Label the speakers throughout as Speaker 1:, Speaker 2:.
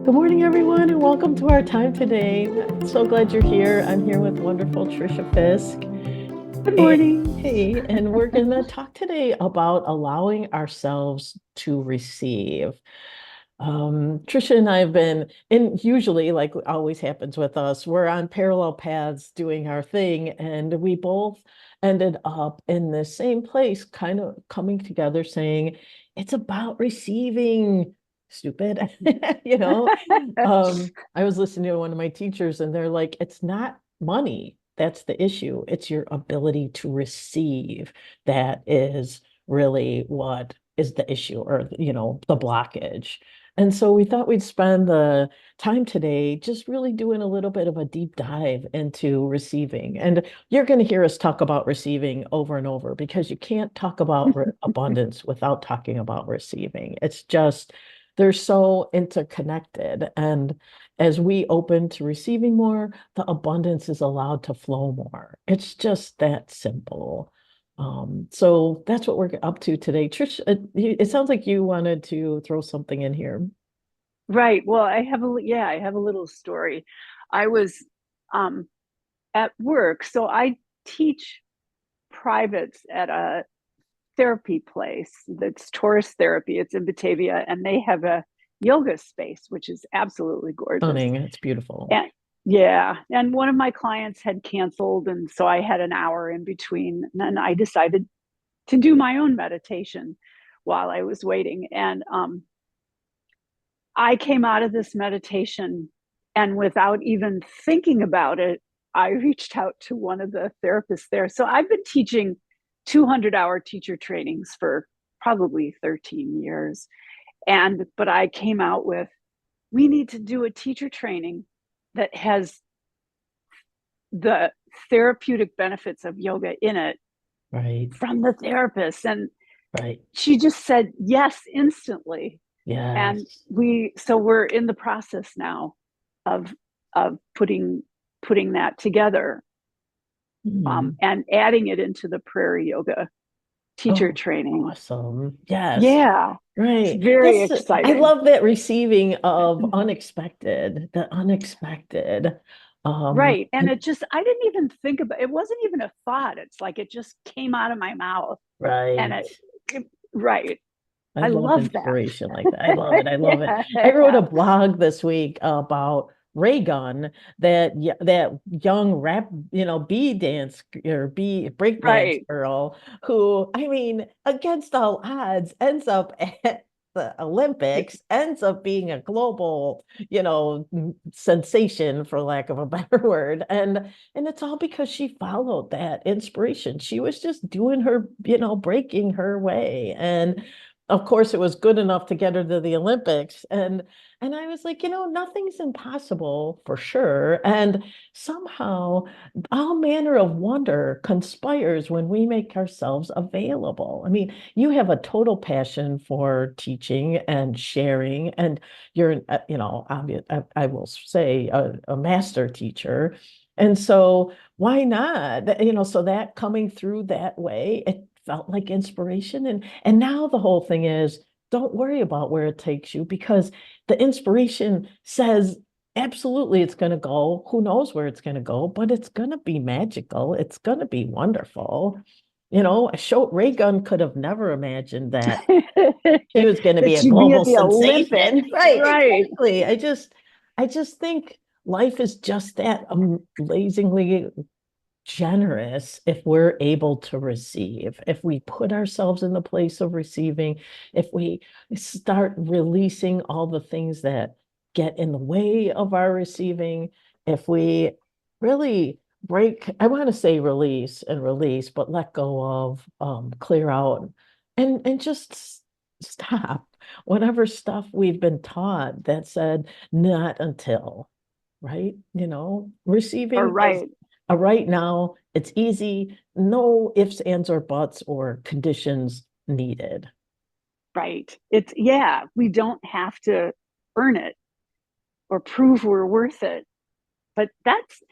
Speaker 1: Good morning, everyone, and welcome to our time today. So glad you're here. I'm here with wonderful Tricia Fiske.
Speaker 2: Good
Speaker 1: And,
Speaker 2: morning.
Speaker 1: hey, and we're going to talk today about allowing ourselves to receive. Tricia and I have been, and usually, like always happens with us, we're on parallel paths doing our thing, and we both ended up in the same place, kind of coming together saying, it's about receiving. Stupid, you know. I was listening to one of my teachers, and they're like, it's not money that's the issue. It's your ability to receive that is really what is the issue, or the blockage. And so we thought we'd spend the time today just really doing a little bit of a deep dive into receiving. And you're going to hear us talk about receiving over and over because you can't talk about abundance without talking about receiving. It's just, they're so interconnected. And as we open to receiving more, the abundance is allowed to flow more. It's just that simple. So that's what we're up to today. Trish, it sounds like you wanted to throw something in here.
Speaker 2: Right. Well, I have a little story. I was um at work, so I teach privates at a therapy place that's Taurus therapy. It's in Batavia, and they have a yoga space, which is absolutely gorgeous.
Speaker 1: Stunning. It's beautiful.
Speaker 2: And yeah, and one of my clients had canceled, and so I had an hour in between, and I decided to do my own meditation while I was waiting. And I came out of this meditation, and without even thinking about it, I reached out to one of the therapists there. So I've been teaching 200-hour teacher trainings for probably 13 years. But I came out with, we need to do a teacher training that has the therapeutic benefits of yoga in it
Speaker 1: Right.
Speaker 2: from the therapist. And
Speaker 1: Right.
Speaker 2: she just said yes instantly. And
Speaker 1: Yes.
Speaker 2: we're in the process now of putting that together,
Speaker 1: Hmm.
Speaker 2: and adding it into the Prairie yoga teacher
Speaker 1: Oh,
Speaker 2: training.
Speaker 1: awesome. Yes.
Speaker 2: Yeah, it's
Speaker 1: Right.
Speaker 2: very
Speaker 1: I
Speaker 2: exciting.
Speaker 1: love that receiving of unexpected, the unexpected.
Speaker 2: Right. And
Speaker 1: And
Speaker 2: I didn't even think about it, wasn't even a thought. It's like it just came out of my mouth. And
Speaker 1: right.
Speaker 2: right.
Speaker 1: I
Speaker 2: I
Speaker 1: love
Speaker 2: love that.
Speaker 1: inspiration like that. I love it. I love it. I wrote a
Speaker 2: Yeah.
Speaker 1: blog this week about Ray Gun, that young rap, bee dance or bee break dance
Speaker 2: Right.
Speaker 1: girl who, I mean, against all odds, ends up at the Olympics, ends up being a global, sensation, for lack of a better word. And it's all because she followed that inspiration. She was just doing her, breaking her way. And of course it was good enough to get her to the Olympics. And I was like, nothing's impossible for sure. And somehow all manner of wonder conspires when we make ourselves available. I mean, you have a total passion for teaching and sharing, and you're, obvious, I will say, a master teacher. And so why not? So that coming through that way, it felt like inspiration. And now the whole thing is, don't worry about where it takes you, because the inspiration says absolutely it's going to go. Who knows where it's going to go, but it's going to be magical. It's going to be wonderful. Ray Gun could have never imagined that he was going to be
Speaker 2: That
Speaker 1: a
Speaker 2: she'd be at
Speaker 1: global
Speaker 2: the Olympics.
Speaker 1: sensation. Right,
Speaker 2: Right.
Speaker 1: exactly. I just think life is just that amazingly generous if we're able to receive, if we put ourselves in the place of receiving, if we start releasing all the things that get in the way of our receiving, if we really break, I want to say release and release, but let go of, clear out, and just stop whatever stuff we've been taught that said not until, right?
Speaker 2: Or
Speaker 1: Receiving is
Speaker 2: right.
Speaker 1: a right now. It's easy. No ifs, ands, or buts or conditions needed.
Speaker 2: Right. It's, yeah, we don't have to earn it or prove we're worth it. But that's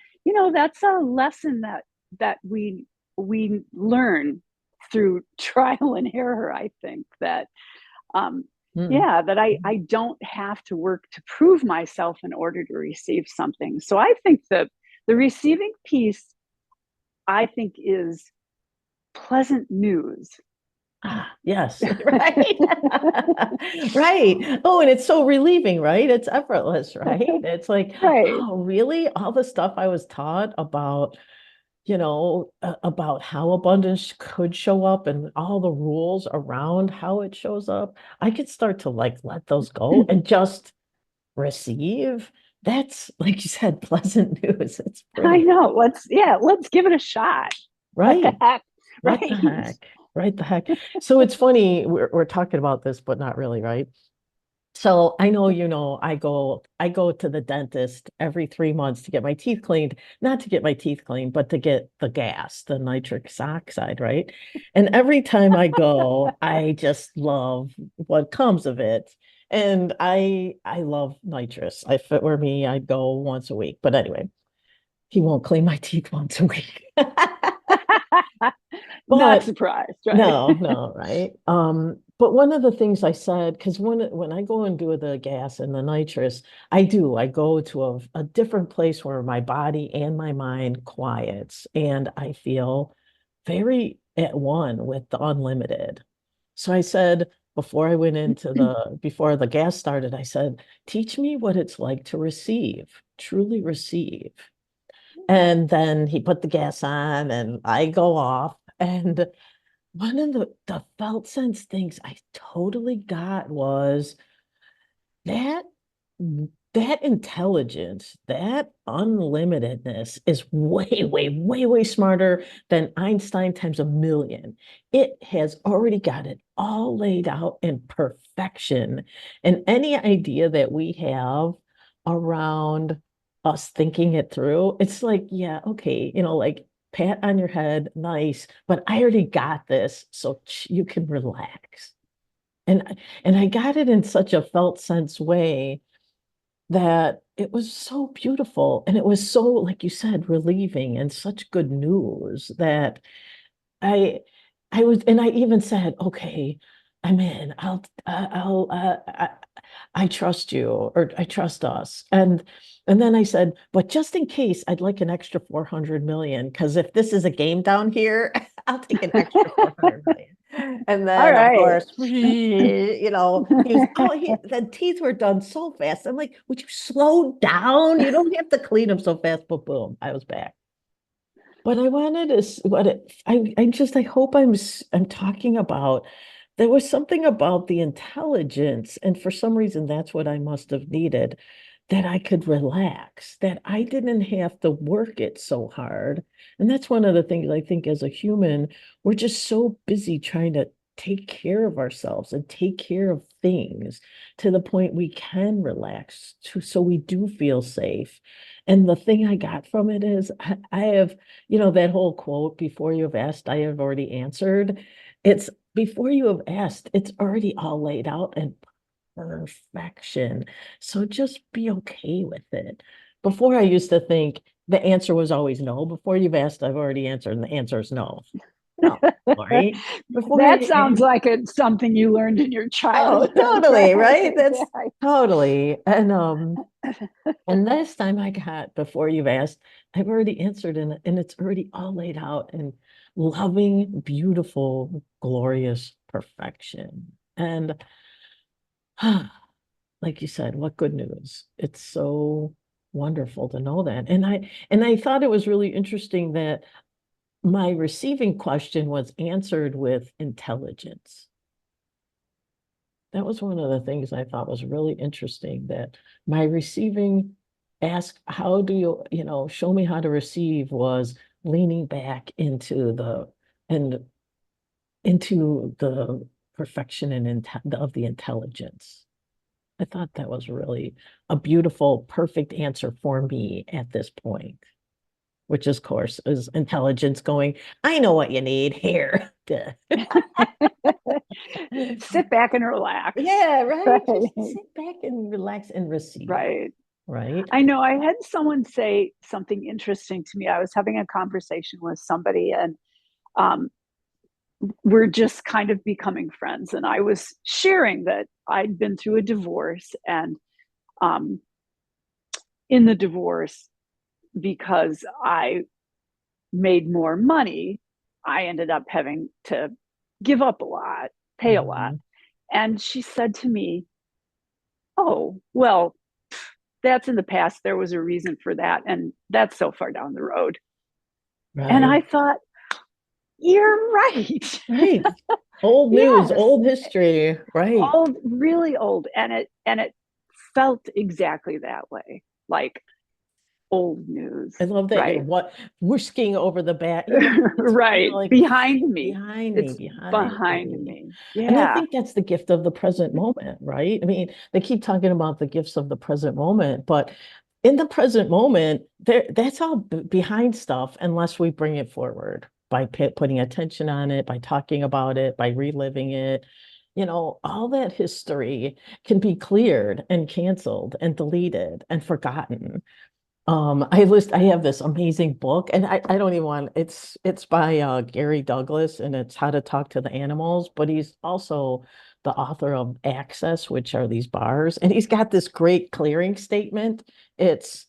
Speaker 2: a lesson that we learn through trial and error, I think, that um
Speaker 1: Mm.
Speaker 2: Yeah, that I don't have to work to prove myself in order to receive something. So I think that the receiving piece, I think, is pleasant news.
Speaker 1: Ah, yes, right. Right. Oh, and it's so relieving, right? It's effortless, right? It's like,
Speaker 2: Right.
Speaker 1: oh, really? All the stuff I was taught about, about how abundance could show up and all the rules around how it shows up, I could start to like let those go and just receive. That's, like you said, pleasant news. It's
Speaker 2: I
Speaker 1: pretty.
Speaker 2: know. Let's give it a shot. What the
Speaker 1: Right.
Speaker 2: heck?
Speaker 1: What the
Speaker 2: Right.
Speaker 1: heck? Right the heck. So it's funny, we're talking about this, but not really, right? So I know, I go to the dentist every 3 months to get my teeth cleaned, not to get my teeth cleaned, but to get the gas, the nitrous oxide, right? And every time I go, I just love what comes of it. And I love nitrous. If it were me, I'd go once a week. But anyway, he won't clean my teeth once a week.
Speaker 2: Not
Speaker 1: But
Speaker 2: surprised, right?
Speaker 1: no, no, right. But one of the things I said, because when I go and do the gas and the nitrous, I go to a different place where my body and my mind quiets, and I feel very at one with the unlimited. So I said before the gas started, I said, teach me what it's like to receive, truly receive. And then he put the gas on and I go off. And one of the felt sense things I totally got was that that intelligence, that unlimitedness is way, way, way, way smarter than Einstein times a million. It has already got it all laid out in perfection. And any idea that we have around us thinking it through, it's like, yeah, okay, like pat on your head, nice, but I already got this, so you can relax. And I got it in such a felt sense way that it was so beautiful and it was so, like you said, relieving and such good news that I and I even said, okay, I'm in. I trust you, or I trust us. And then I said, but just in case, I'd like an extra 400 million, because if this is a game down here, I'll take an extra 400 million. And
Speaker 2: All
Speaker 1: then, of
Speaker 2: right.
Speaker 1: course, the teeth were done so fast. I'm like, would you slow down? You don't have to clean them so fast, but boom, I was back. But I wanted to, I hope I'm talking about, there was something about the intelligence, and for some reason, that's what I must have needed, that I could relax, that I didn't have to work it so hard. And that's one of the things I think as a human, we're just so busy trying to take care of ourselves and take care of things to the point we can relax so we do feel safe. And the thing I got from it is I have, that whole quote, before you have asked, I have already answered. It's before you have asked, it's already all laid out in perfection. So just be okay with it. Before I used to think the answer was always no. Before you've asked, I've already answered, and the answer is no. No, right? Before
Speaker 2: That
Speaker 1: you,
Speaker 2: sounds like it's something you learned in your
Speaker 1: oh,
Speaker 2: childhood,
Speaker 1: totally, right? That's
Speaker 2: right?
Speaker 1: totally. And this time I got, before you've asked, I've already answered, and it's already all laid out in loving, beautiful, glorious perfection. And like you said, what good news. It's so wonderful to know that. And I thought it was really interesting that my receiving question was answered with intelligence. That was one of the things I thought was really interesting, that my receiving ask, how do show me how to receive, was leaning back and into the perfection and of the intelligence. I thought that was really a beautiful, perfect answer for me at this point, which of course is intelligence going, I know what you need here.
Speaker 2: Sit back and relax.
Speaker 1: Yeah, right.
Speaker 2: Right.
Speaker 1: Just sit back and relax and receive,
Speaker 2: Right.
Speaker 1: right?
Speaker 2: I know I had someone say something interesting to me. I was having a conversation with somebody, and um, we're just kind of becoming friends. And I was sharing that I'd been through a divorce, and um, in the divorce, because I made more money, I ended up having to give up a lot, pay a lot.
Speaker 1: Mhm.
Speaker 2: And she said to me, "Oh, well, that's in the past. There was a reason for that. And that's so far down the road." And
Speaker 1: Right.
Speaker 2: I thought, "You're right."
Speaker 1: Right. Old news,
Speaker 2: Yes,
Speaker 1: old history. Right.
Speaker 2: old, really old. And it felt exactly that way, like old news,
Speaker 1: I love that you're
Speaker 2: right?
Speaker 1: what whisking over the back. You know, it's
Speaker 2: Right.
Speaker 1: like
Speaker 2: Behind me.
Speaker 1: behind me,
Speaker 2: It's
Speaker 1: behind
Speaker 2: behind
Speaker 1: me.
Speaker 2: me.
Speaker 1: And I
Speaker 2: Yeah.
Speaker 1: think that's the gift of the present moment, right? I mean, they keep talking about the gifts of the present moment, but in the present moment, that's all behind stuff unless we bring it forward by putting attention on it, by talking about it, by reliving it. All that history can be cleared and canceled and deleted and forgotten. I have this amazing book, and I don't even want it's by Gary Douglas, and it's How to Talk to the Animals, but he's also the author of Access, which are these bars, and he's got this great clearing statement. It's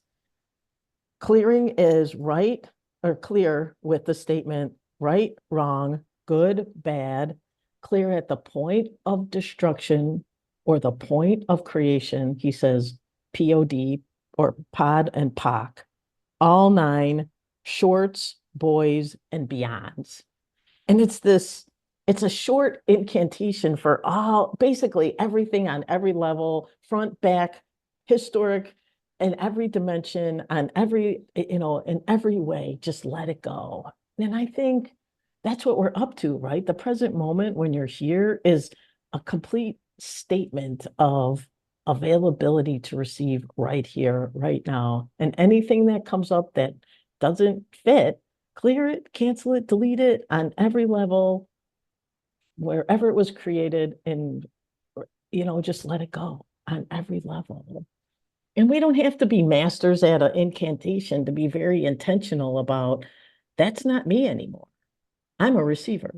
Speaker 1: clearing is right or clear with the statement right, wrong, good, bad, clear at the point of destruction or the point of creation. He says POD or pod and POC, all nine, shorts, boys, and beyonds. And it's a short incantation for all, basically everything on every level, front, back, historic, in every dimension, on every, in every way, just let it go. And I think that's what we're up to, right? The present moment when you're here is a complete statement of availability to receive right here, right now. And anything that comes up that doesn't fit, clear it, cancel it, delete it on every level, wherever it was created, and just let it go on every level. And we don't have to be masters at an incantation to be very intentional about that's not me anymore. I'm a receiver.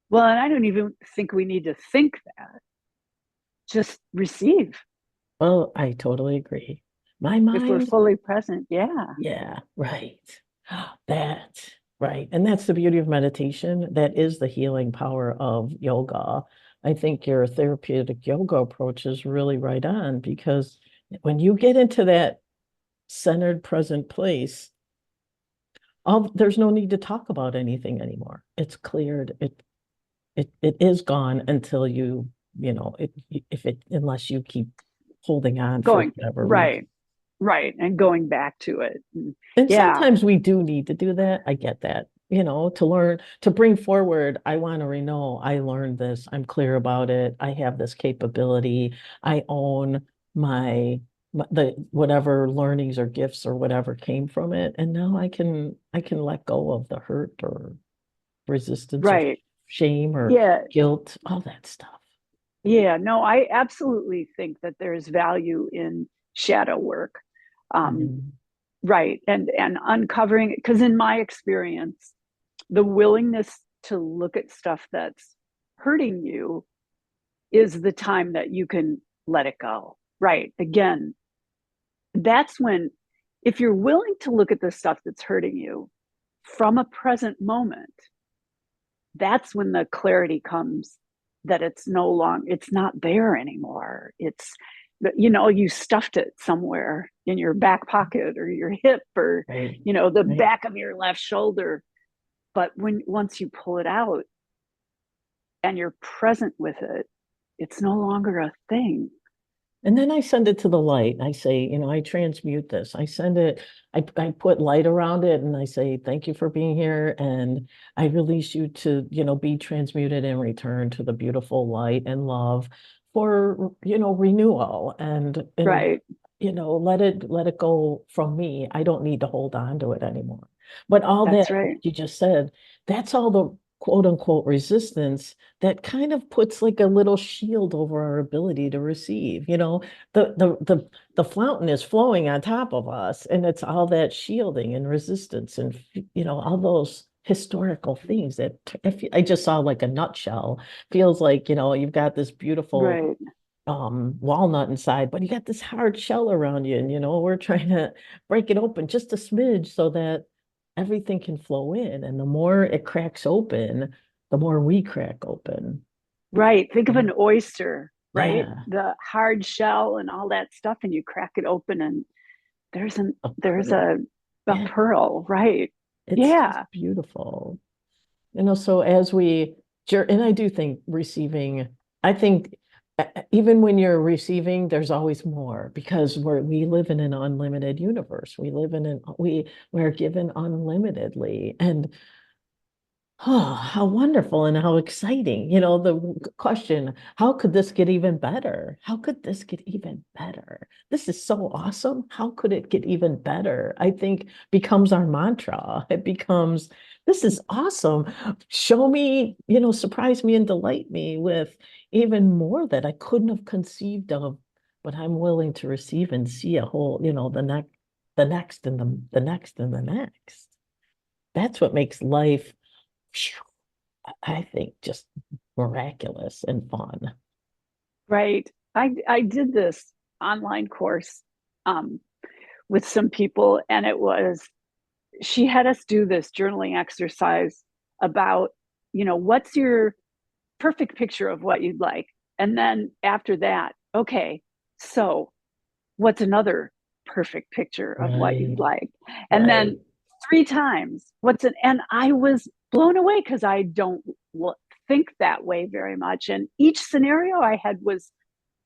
Speaker 2: Well, and I don't even think we need to think that. Just receive
Speaker 1: Well, I totally agree. My
Speaker 2: if we're
Speaker 1: mind,
Speaker 2: fully present. Yeah.
Speaker 1: yeah, right. That, right. And that's the beauty of meditation. That is the healing power of yoga. I think your therapeutic yoga approach is really right on because when you get into that centered present place, there's no need to talk about anything anymore. It's cleared. It is gone until if it unless you keep holding on for
Speaker 2: Going,
Speaker 1: whatever reason.
Speaker 2: right. Right. And going back to it.
Speaker 1: And
Speaker 2: Yeah.
Speaker 1: sometimes we do need to do that. I get that, to learn, to bring forward, I want to know I learned this. I'm clear about it. I have this capability. I own the whatever learnings or gifts or whatever came from it. And now I can let go of the hurt or resistance or
Speaker 2: Right.
Speaker 1: shame or
Speaker 2: Yeah.
Speaker 1: guilt, all that stuff.
Speaker 2: Yeah. No, I absolutely think that there's value in shadow work. Um,
Speaker 1: Mhm.
Speaker 2: right. And uncovering, because in my experience, the willingness to look at stuff that's hurting you is the time that you can let it go. Right. Again, that's when, if you're willing to look at the stuff that's hurting you from a present moment, that's when the clarity comes that it's no long, it's not there anymore. It's, you stuffed it somewhere in your back pocket or your hip or,
Speaker 1: Right.
Speaker 2: the
Speaker 1: Right.
Speaker 2: back of your left shoulder. But once you pull it out and you're present with it, it's no longer a thing.
Speaker 1: And then I send it to the light. I say, I transmute this. I send it, I put light around it and I say, thank you for being here. And I release you to, be transmuted and return to the beautiful light and love for, renewal and
Speaker 2: Right.
Speaker 1: let it go from me. I don't need to hold on to it anymore. But all that
Speaker 2: That's right.
Speaker 1: you just said, that's all the quote unquote resistance that kind of puts like a little shield over our ability to receive. The fountain is flowing on top of us, and it's all that shielding and resistance and all those historical things that if I just saw like a nutshell, feels like, you've got this beautiful
Speaker 2: Right.
Speaker 1: walnut inside, but you got this hard shell around you, and we're trying to break it open just a smidge so that everything can flow in. And the more it cracks open, the more we crack open.
Speaker 2: Right. Think of an oyster, right?
Speaker 1: Yeah,
Speaker 2: The hard shell and all that stuff, and you crack it open, and there's an
Speaker 1: a
Speaker 2: there's
Speaker 1: pearl.
Speaker 2: a
Speaker 1: Yeah,
Speaker 2: pearl, right?
Speaker 1: it's just
Speaker 2: Yeah.
Speaker 1: beautiful. So as and I do think receiving, I think even when you're receiving, there's always more because we live in an unlimited universe. We're given unlimitedly. And oh, how wonderful and how exciting. The question, how could this get even better? How could this get even better? This is so awesome. How could it get even better? I think becomes our mantra. It becomes, this is awesome. Show me, surprise me and delight me with even more that I couldn't have conceived of, but I'm willing to receive and see a whole, the next and the next and the next. That's what makes life, I think, just miraculous and fun.
Speaker 2: Right. I did this online course um, with some people, and she had us do this journaling exercise about, what's your perfect picture of what you'd like? And then after that, okay, so what's another perfect picture of what
Speaker 1: Right,
Speaker 2: you'd like? And
Speaker 1: right.
Speaker 2: then three times, and I was blown away because I don't think that way very much. And each scenario I had was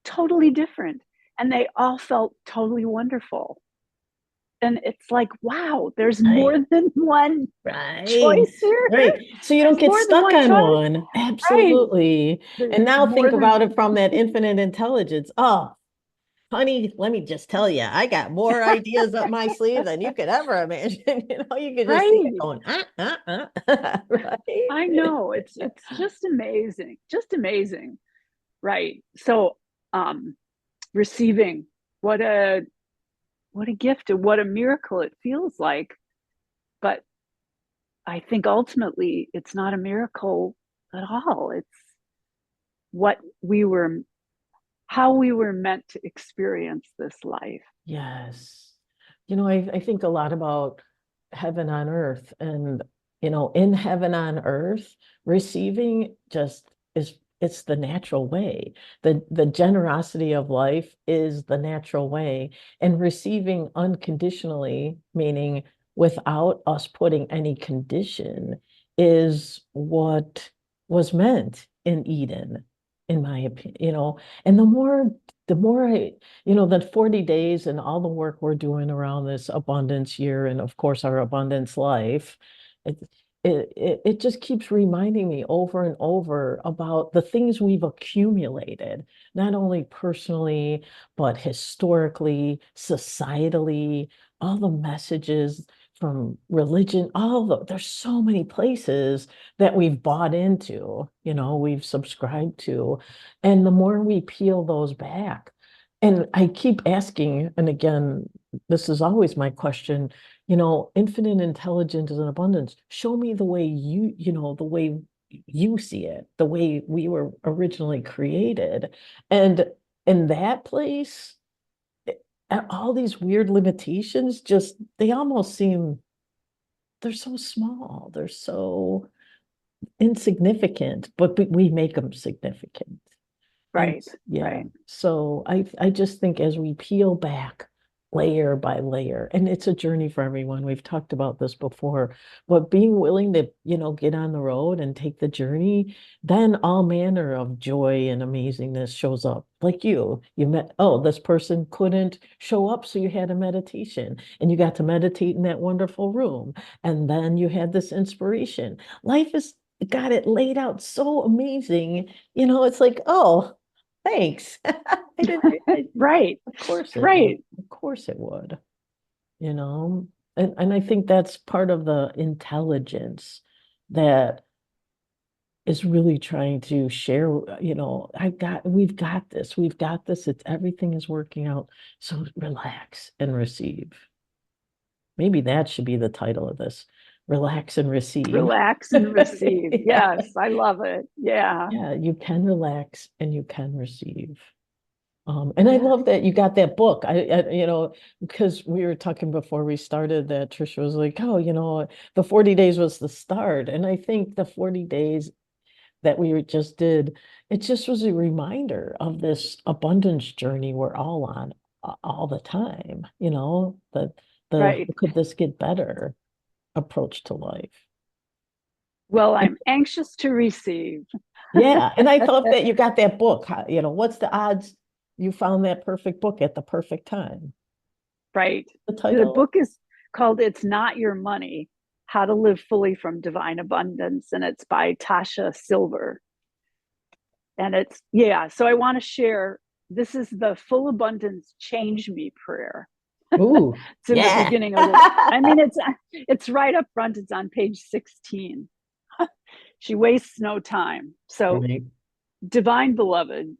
Speaker 2: totally different, and they all felt totally wonderful. And it's like, wow, there's more
Speaker 1: Right.
Speaker 2: than one
Speaker 1: Right.
Speaker 2: choice here.
Speaker 1: Right. So you don't
Speaker 2: There's
Speaker 1: get
Speaker 2: more than
Speaker 1: stuck
Speaker 2: one
Speaker 1: on
Speaker 2: choice.
Speaker 1: one.
Speaker 2: Right.
Speaker 1: Absolutely. And
Speaker 2: There's
Speaker 1: now think
Speaker 2: more than
Speaker 1: about it from that infinite intelligence. Oh, honey, let me just tell you, I got more ideas up my sleeve than you could ever imagine. You could just see it
Speaker 2: right.
Speaker 1: going, right?
Speaker 2: I know. It's just amazing. Just amazing. Right. So um receiving, what a gift and what a miracle it feels like. But I think ultimately it's not a miracle at all. It's what we were how we were meant to experience this life.
Speaker 1: Yes. I think a lot about heaven on earth and, in heaven on earth, receiving just it's the natural way. The generosity of life is the natural way. And receiving unconditionally, meaning without us putting any condition, is what was meant in Eden, in my opinion, and the more the 40 days and all the work we're doing around this abundance year and of course our abundance life, it, it just keeps reminding me over and over about the things we've accumulated, not only personally, but historically, societally, all the messages from religion, there's so many places that we've bought into, we've subscribed to. And the more we peel those back, and I keep asking, and again, this is always my question, infinite intelligence and abundance, show me the way the way you see it, the way we were originally created. And in that place, all these weird limitations just, they almost seem, they're so small, they're so insignificant, but we make them significant. And
Speaker 2: Right.
Speaker 1: yeah,
Speaker 2: Right.
Speaker 1: so I just think as we peel back layer by layer, and it's a journey for everyone. We've talked about this before, but being willing to, get on the road and take the journey, then all manner of joy and amazingness shows up. Like you met, oh, this person couldn't show up, so you had a meditation and you got to meditate in that wonderful room. And then you had this inspiration. Life is got it laid out so amazing. It's like, oh, thanks. I didn't,
Speaker 2: Right.
Speaker 1: of course it would.
Speaker 2: Right.
Speaker 1: Of course it would, you know. And I think that's part of the intelligence that is really trying to share, we've got this. We've got this. It's everything is working out. So relax and receive. Maybe that should be the title of this. relax and receive.
Speaker 2: Relax and receive.
Speaker 1: Yeah.
Speaker 2: Yes, I love it. Yeah.
Speaker 1: Yeah, you can relax and you can receive. And I
Speaker 2: Yeah.
Speaker 1: love that you got that book. Because we were talking before we started that Tricia was like, oh, the 40 days was the start. And I think the 40 days that we just did, it just was a reminder of this abundance journey we're all on all the time, the
Speaker 2: Right.
Speaker 1: how could this get better approach to life.
Speaker 2: Well,
Speaker 1: And
Speaker 2: I'm anxious to receive.
Speaker 1: yeah, and I thought that you got that book. What's the odds you found that perfect book at the perfect time?
Speaker 2: Right.
Speaker 1: The
Speaker 2: The
Speaker 1: title?
Speaker 2: book is called It's Not Your Money, How to Live Fully from Divine Abundance, and it's by Tasha Silver. And it's, yeah, so I want to share, this is the full abundance change me prayer.
Speaker 1: Ooh,
Speaker 2: It's in the
Speaker 1: yeah.
Speaker 2: beginning of it. I mean, it's right up front. It's on page 16. She wastes no time. So,
Speaker 1: Right.
Speaker 2: divine beloved,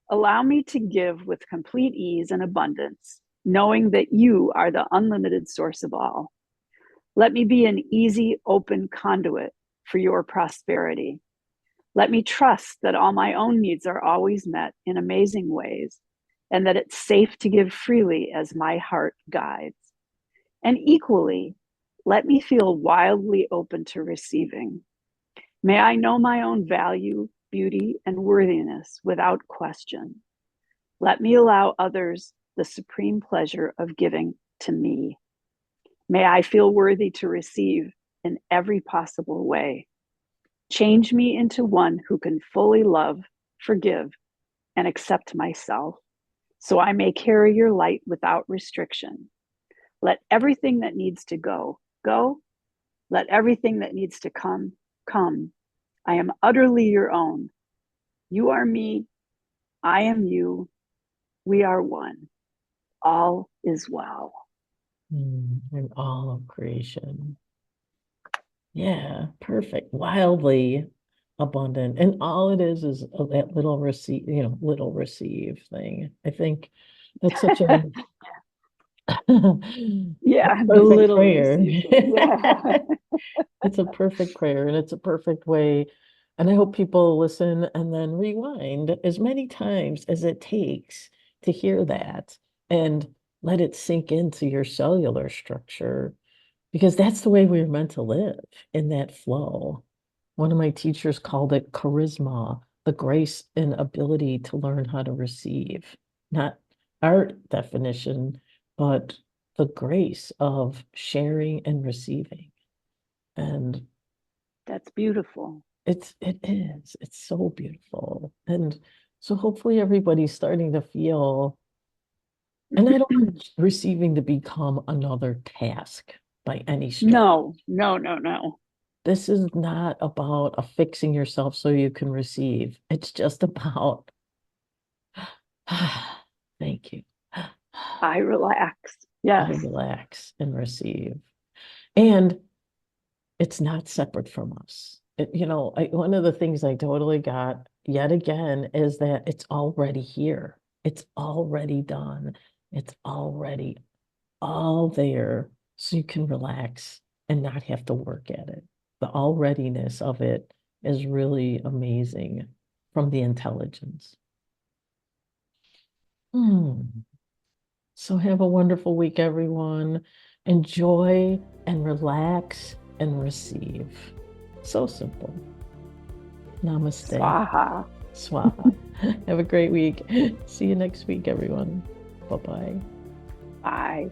Speaker 2: allow me to give with complete ease and abundance, knowing that you are the unlimited source of all. Let me be an easy, open conduit for your prosperity. Let me trust that all my own needs are always met in amazing ways, and that it's safe to give freely as my heart guides. And equally, let me feel wildly open to receiving. May I know my own value, beauty, and worthiness without question. Let me allow others the supreme pleasure of giving to me. May I feel worthy to receive in every possible way. Change me into one who can fully love, forgive, and accept myself, so I may carry your light without restriction. Let everything that needs to go, go. Let everything that needs to come, come. I am utterly your own. You are me. I am you. We are one. All is well.
Speaker 1: And all of creation. Yeah, perfect. Wildly abundant. And all it is that little receive, little receive thing. I think that's such a
Speaker 2: Yeah, the
Speaker 1: perfect
Speaker 2: little
Speaker 1: prayer.
Speaker 2: receiving. Yeah.
Speaker 1: It's a perfect prayer and it's a perfect way. And I hope people listen and then rewind as many times as it takes to hear that and let it sink into your cellular structure because that's the way we're meant to live in that flow. One of my teachers called it charisma, the grace and ability to learn how to receive, not our definition, but the grace of sharing and receiving. And
Speaker 2: That's beautiful.
Speaker 1: it's so beautiful. And so hopefully everybody's starting to feel, and I don't want receiving to become another task by any stretch.
Speaker 2: No, no, no, no.
Speaker 1: This is not about affixing yourself so you can receive. It's just about, thank you.
Speaker 2: I relax.
Speaker 1: I
Speaker 2: Yes.
Speaker 1: relax and receive. And it's not separate from us. One of the things I totally got yet again is that it's already here. It's already done. It's already all there. So you can relax and not have to work at it. The alreadiness of it is really amazing from the intelligence. So have a wonderful week, everyone. Enjoy and relax and receive. So simple. Namaste.
Speaker 2: Swaha.
Speaker 1: Swaha. Have a great week. See you next week, everyone. Bye-bye.
Speaker 2: Bye.